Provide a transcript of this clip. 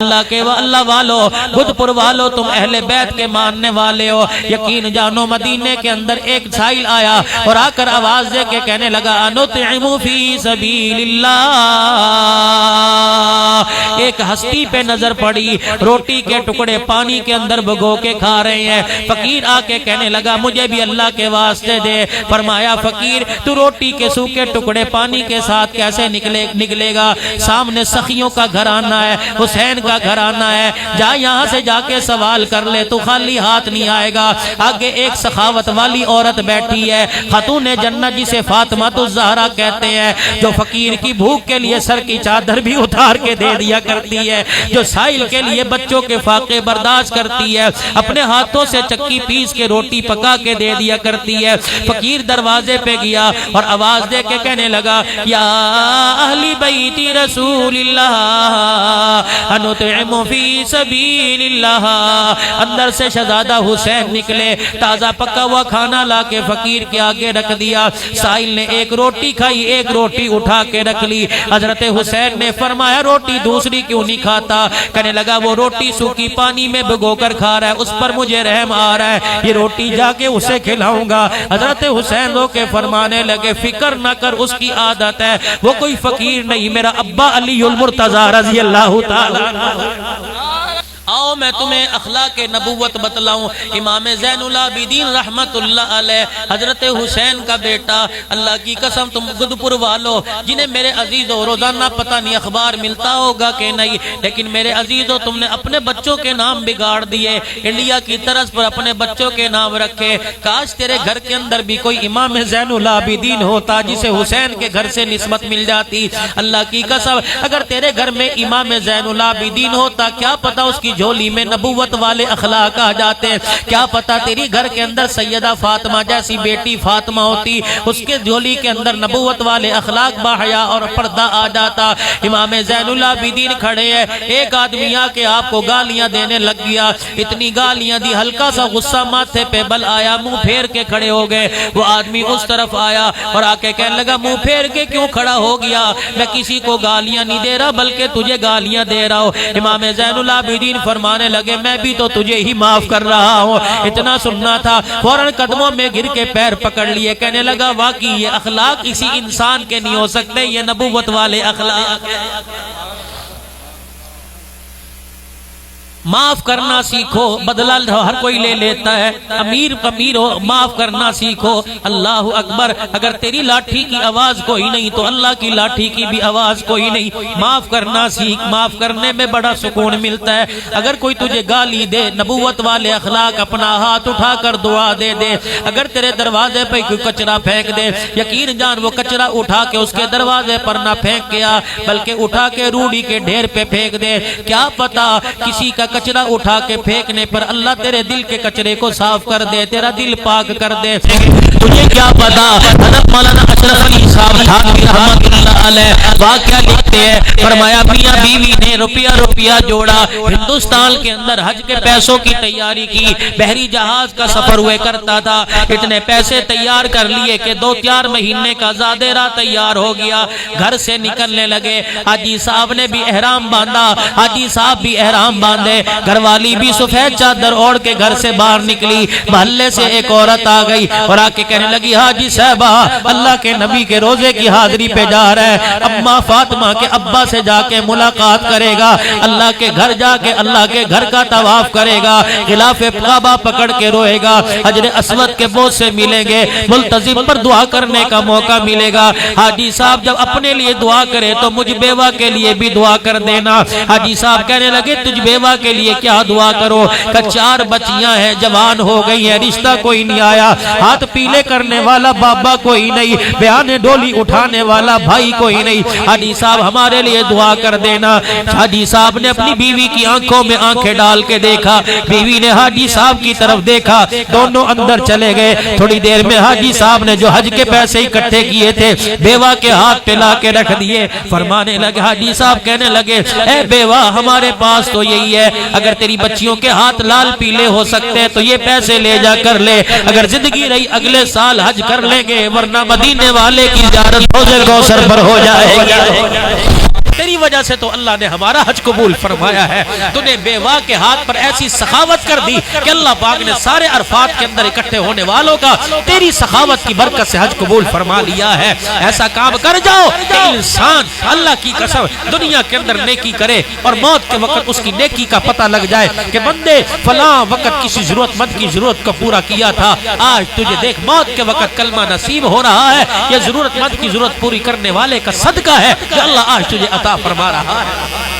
اللہ کے اللہ والو، بدھپور والو، تم اہل بیت کے ماننے والے ہو، یقین جانو مدینے کے اندر ایک سائل آیا اور آ کر آواز دے کے کہنے لگا انطعم فی سبیل اللہ۔ ایک ہستی پہ نظر پڑی، روٹی کے ٹکڑے پانی کے اندر بھگو کے کھا رہے ہیں۔ فقیر آ کے کہنے لگا مجھے بھی اللہ کے واسطے دے۔ فرمایا فقیر تو روٹی کے سوکھے ٹکڑے پانی کے ساتھ کیسے نکلے گا؟ سامنے سخیوں کا گھرانہ ہے، حسین کا گھرانہ ہے، جا یہاں سے جا کے سوال کر لے، تو خالی ہاتھ نہیں آئے گا۔ آگے ایک سخاوت والی عورت بیٹھی ہے، خاتون جنت جسے فاطمہ الزہرا کہتے ہیں، جو فقیر کی بھوک کے لیے سر کی چادر بھی اتار کے دے دیا کرتی ہے، جو سائل کے لیے بچوں کے فاقے برداشت کرتی ہے، اپنے ہاتھوں سے چکی پیس کے روٹی پکا کے دے دیا کرتی ہے۔ فقیر دروازے پہ گیا اور آواز دے کے کہنے لگا یا اہل بیت رسول اللہ انطعم فی سبیل اللہ۔ اندر سے شہزادہ حسین نکلے، تازہ پکا ہوا کھانا لا کے فقیر کے آگے رکھ دیا۔ سائل نے ایک روٹی کھائی، ایک روٹی اٹھا کے رکھ لی۔ حضرت حسین نے فرمایا روٹی دوسری کیوں نہیں کھاتا؟ کہنے لگا وہ روٹی سوکھی پانی میں بھگو کر کھا رہا ہے، اس پر مجھے رحم آ رہا ہے، یہ روٹی جا کے اسے کھلاؤں گا۔ حضرت حسین رو کے فرمانے لگے فکر نہ کر، اس کی عادت ہے، وہ کوئی فقیر نہیں، میرا ابا علی المرتضی رضی اللہ تعالی۔ آؤ میں تمہیں اخلاق نبوت بتلاؤں۔ امام زین العابدین رحمت اللہ علیہ، حضرت حسین کا بیٹا، اللہ کی قسم تم بدھپور والو جنہیں میرے عزیزو روزانہ پتہ نہیں اخبار ملتا ہوگا کہ نہیں، لیکن میرے عزیزو تم نے اپنے بچوں کے نام بگاڑ دیے، انڈیا کی طرز پر اپنے بچوں کے نام رکھے۔ کاش تیرے گھر کے اندر بھی کوئی امام زین العابدین ہوتا جسے حسین کے گھر سے نسبت مل جاتی۔ اللہ کی قسم اگر تیرے گھر میں امام زین العابدین ہوتا، کیا پتہ اس کی جھولی میں نبوت والے اخلاق آ جاتے، کیا پتا تیری گھر کے اندر سیدہ فاطمہ جیسی بیٹی فاطمہ ہوتی، اس کے جھولی کے اندر نبوت والے اخلاق باحیا اور پردہ آ جاتا۔ امام زین العابدین کھڑے ہیں، ایک آدمی آ کے آپ کو گالیاں دینے لگ گیا، اتنی گالیاں دی، ہلکا سا غصہ ماتھے پہ بل آیا، منہ پھیر کے کھڑے ہو گئے۔ وہ آدمی اس طرف آیا اور آ کے کہنے لگا منہ پھیر کے کیوں کھڑا ہو گیا؟ میں کسی کو گالیاں نہیں دے رہا بلکہ تجھے گالیاں دے رہا ہوں۔ امام زین العابدین فرمانے لگے میں بھی تو تجھے ہی معاف کر رہا ہوں۔ اتنا سننا تھا، فوراً قدموں میں گر کے پیر پکڑ لیے، کہنے لگا واقعی یہ اخلاق کسی انسان کے نہیں ہو سکتے، یہ نبوت والے اخلاق ہیں۔ معاف کرنا سیکھو، بدلہ ہر کوئی لے لیتا ہے، امیر ہو معاف کرنا سیکھو۔ اللہ اکبر، اگر تیری لاٹھی کی آواز کوئی نہیں تو اللہ کی لاٹھی کی بھی آواز کوئی نہیں۔ معاف کرنا سیکھ، معاف کرنے میں بڑا سکون ملتا ہے۔ اگر کوئی تجھے گالی دے، نبوت والے اخلاق اپنا ہاتھ اٹھا کر دعا دے دے۔ اگر تیرے دروازے پہ کوئی کچرا پھینک دے، یقین جان وہ کچرا اٹھا کے اس کے دروازے پر نہ پھینک گیا بلکہ اٹھا کے روڑی کے ڈھیر پہ پھینک دے، کیا پتا کسی کا کچرا اٹھا کے پھینکنے پر اللہ تیرے دل کے کچرے کو صاف کر دے، تیرا دل پاک کر دے۔ تجھے کیا پتا حضرت مولانا اشرف علی صاحب تھانوی رحمت اللہ علیہ واقعہ لکھتے ہیں، فرمایا میاں بیوی نے روپیہ جوڑا، ہندوستان کے اندر حج کے پیسوں کی تیاری کی، بحری جہاز کا سفر ہوئے کرتا تھا، اتنے پیسے تیار کر لیے کہ 2-4 مہینے کا زادیرہ تیار ہو گیا، گھر سے نکلنے لگے۔ حاجی صاحب نے بھی احرام باندھا، حاجی صاحب بھی احرام باندھے، گھر والی بھی سفید چادر اوڑھ کے گھر سے باہر نکلی۔ محلے سے ایک عورت آ گئی اور آ کے کہنے لگی حاجی صاحبہ اللہ کے نبی کے روزے کی حاضری پہ جا رہا ہے، اما فاطمہ کے ابا سے جا کے ملاقات کرے گا، اللہ کے گھر جا کے اللہ کے گھر کا طواف کرے گا، غلاف کعبہ پکڑ کے روئے گا، حجر اسود کے بوجھ سے ملیں گے، ملتزم پر دعا کرنے کا موقع ملے گا۔ حاجی صاحب جب اپنے لیے دعا کرے تو مجھ بیوہ کے لیے بھی دعا کر دینا۔ حاجی صاحب کہنے لگے تجھ بیوہ کے لیے کیا دعا کرو؟ کہ 4 بچیاں ہیں، جوان ہو گئی ہیں، رشتہ کوئی نہیں آیا، ہاتھ پیلے کرنے والا بابا کوئی نہیں، بیان ڈولی اٹھانے والا بھائی کوئی نہیں، حاجی صاحب ہمارے لیے دعا کر دینا۔ حاجی صاحب نے اپنی بیوی کی آنکھوں میں آنکھیں ڈال کے دیکھا، بیوی نے حاجی صاحب کی طرف دیکھا، دونوں اندر چلے گئے۔ تھوڑی دیر میں حاجی صاحب نے جو حج کے پیسے اکٹھے کیے تھے بیوہ کے ہاتھ پہ لا کے رکھ دیے، فرمانے لگے حاجی صاحب کہنے لگے اے بیوہ ہمارے پاس تو یہی ہے، اگر تیری بچیوں کے ہاتھ لال پیلے ہو سکتے ہیں تو یہ پیسے لے جا کر لے، اگر زندگی رہی اگلے سال حج کر لیں گے، ورنہ مدینے والے کی زیارت حوض کوثر پر ہو جائے گی۔ تیری وجہ سے تو اللہ نے ہمارا حج قبول فرمایا ہے. تو نے بیوہ کے ہاتھ پر ایسی سخاوت کر دی کہ اللہ پاک نے سارے عرفات کے اندر اکٹھے ہونے والوں کا تیری سخاوت کی برکت سے حج قبول فرما لیا ہے. ایسا کام کر جاؤ کہ انسان اللہ کی قسم دنیا کے اندر نیکی کرے اور موت کے وقت اس کی نیکی کا پتہ لگ جائے کہ بندے فلاں وقت کسی ضرورت مند کی ضرورت کو پورا کیا تھا. آج تجھے دیکھ موت کے وقت کلمہ نصیب ہو رہا ہے. یہ ضرورت مند کی ضرورت پوری کرنے والے کا صدقہ ہے کہ اللہ آج تجھے عطا فرما رہا ہے.